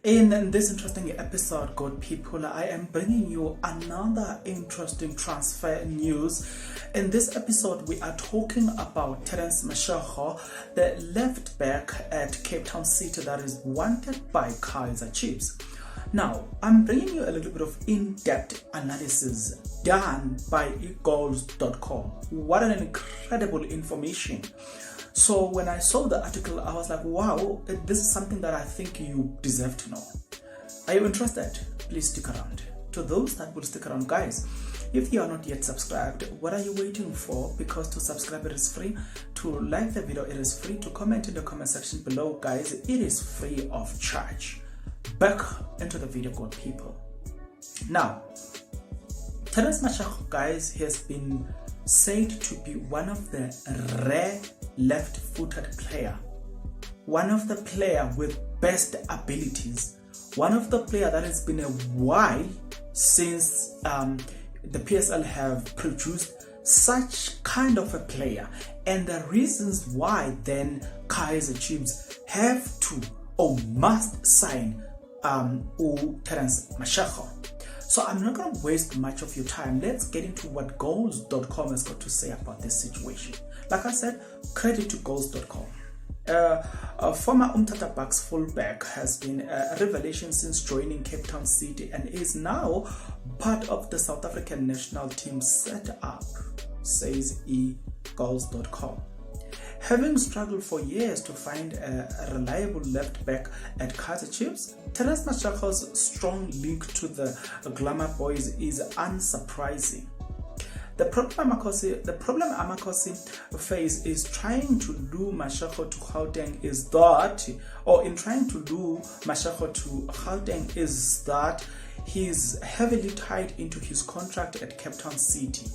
In this interesting episode, good people, I am bringing you another interesting transfer news. In this episode, we are talking about TERRENCE MASHEHO, the left back at Cape Town City that is wanted by Kaizer Chiefs. Now, I'm bringing you a little bit of in-depth analysis done by eagles.com. What an incredible information. So when I saw the article, I was like, wow, this is something that I think you deserve to know. Are you interested? Please stick around. To those that will stick around, guys, if you are not yet subscribed, what are you waiting for? Because to subscribe, it is free. To like the video, it is free. To comment in the comment section below, guys, it is free of charge. Back into the video, good people. Now, TERRENCE MASHEHO, guys, has been said to be one of the rare left-footed player, one of the player with best abilities, one of the player that has been a while since the PSL have produced such kind of a player, and the reasons why then Kaizer Chiefs have to or must sign TERRENCE MASHEHO. So I'm not going to waste much of your time. Let's get into what goals.com has got to say about this situation. Like I said, credit to goals.com. A former Umtata Bucks fullback has been a revelation since joining Cape Town City and is now part of the South African national team setup, says eagles.com. Having struggled for years to find a reliable left back at Kaizer Chiefs, TERRENCE MASHEHO's strong link to the Glamour Boys is unsurprising. The problem Amakosi face is trying to lure Mashego to Gauteng is that, or in trying to lure Mashego to Gauteng is that he's heavily tied into his contract at Cape Town City.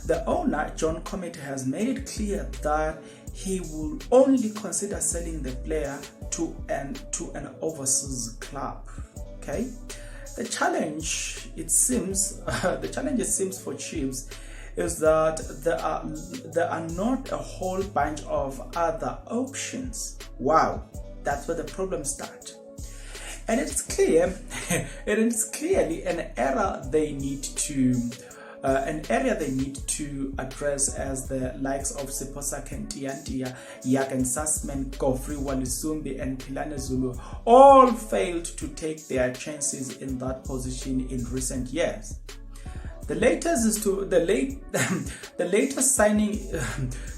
The owner, John Comet, has made it clear that he will only consider selling the player to an overseas club. Okay, the challenge it seems for Chiefs is that there are not a whole bunch of other options. Wow, that's where the problems start. And it's clear, it is clearly an area they need to address, as the likes of Siposa Kentiantia, Yagan Sussman, Gofri Walisumbi, and Pilane Zulu all failed to take their chances in that position in recent years. The latest signing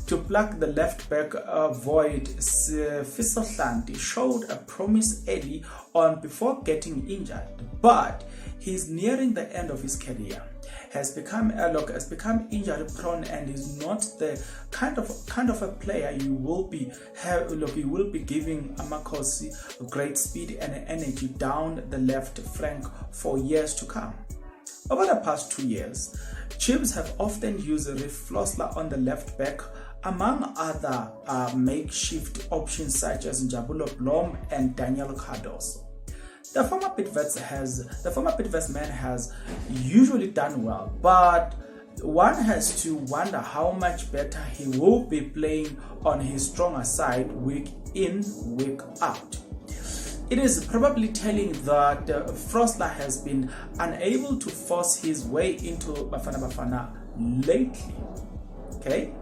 to plug the left back void, Fisohlanti, showed a promise early on before getting injured, but he's nearing the end of his career. Has become injury prone and is not the kind of a player you will be giving Amakosi great speed and energy down the left flank for years to come. Over the past 2 years, Chiefs have often used Riff Flossler on the left back, among other makeshift options such as Njabulo Blom and Daniel Cardoso. The former Bidvest man has usually done well, but one has to wonder how much better he will be playing on his stronger side week in, week out. It is probably telling that Frosler has been unable to force his way into Bafana lately. Okay,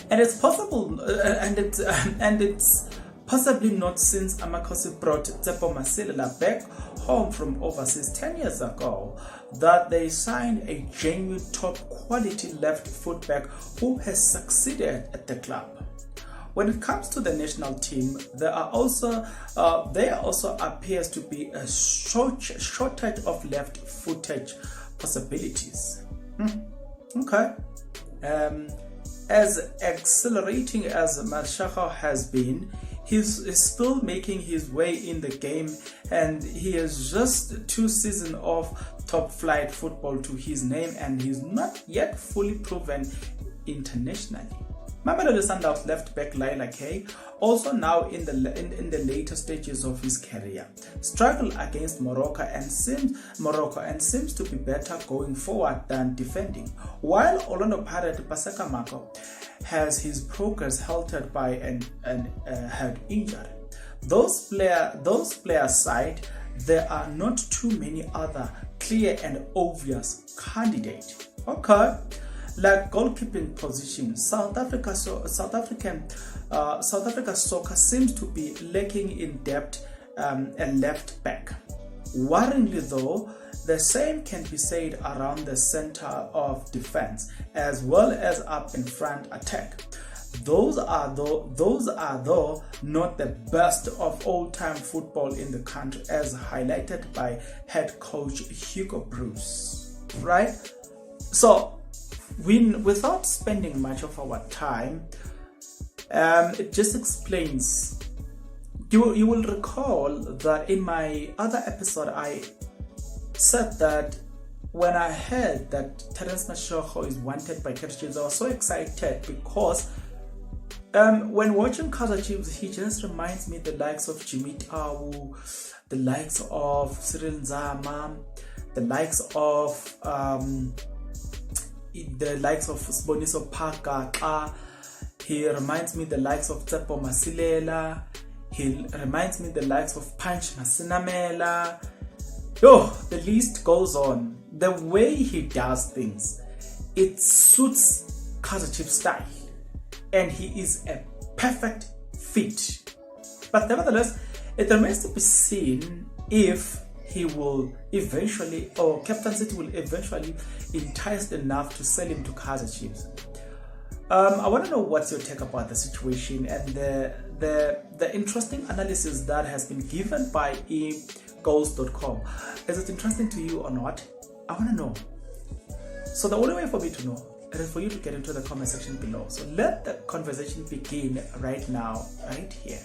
and it's possible, and it's possibly not since Amakosi brought Tsepo Masilela back home from overseas 10 years ago that they signed a genuine top quality left foot back who has succeeded at the club. When it comes to the national team, there also appears to be a shortage of left footage possibilities. Okay. As accelerating as Mashego has been, he's still making his way in the game, and he has just 2 seasons of top flight football to his name, and he's not yet fully proven internationally. Mamelodi Sundowns left back Laila K, also now in the later stages of his career, struggled against Morocco and seems to be better going forward than defending, while Orlando Pirates Paseka Mako has his progress halted by an head injury. those players side, there are not too many other clear and obvious candidates. Okay, like goalkeeping position, South Africa soccer seems to be lacking in depth and left back. Worryingly though, the same can be said around the center of defense as well as up in front attack. Those are though not the best of all-time football in the country, as highlighted by head coach Hugo Bruce. Right? So, without spending much of our time, it just explains. You will recall that in my other episode I said that when I heard that Terrence Mashego is wanted by Kaizer Chiefs, I was so excited because when watching Kaizer Chiefs, he just reminds me the likes of Jimmy Tau, the likes of Cyril Nzama, the likes of Sboniso Paka. He reminds me the likes of Tsepo Masilela. He reminds me the likes of Punch Masinamela. The list goes on. The way he does things, it suits Kaizer Chiefs style, and he is a perfect fit. But nevertheless, it remains to be seen if he will eventually, or Captain City will eventually entice enough to sell him to Kaizer Chiefs. I want to know what's your take about the situation and the interesting analysis that has been given by egoals.com. Is it interesting to you or not? I want to know. So the only way for me to know is for you to get into the comment section below. So let the conversation begin right now, right here.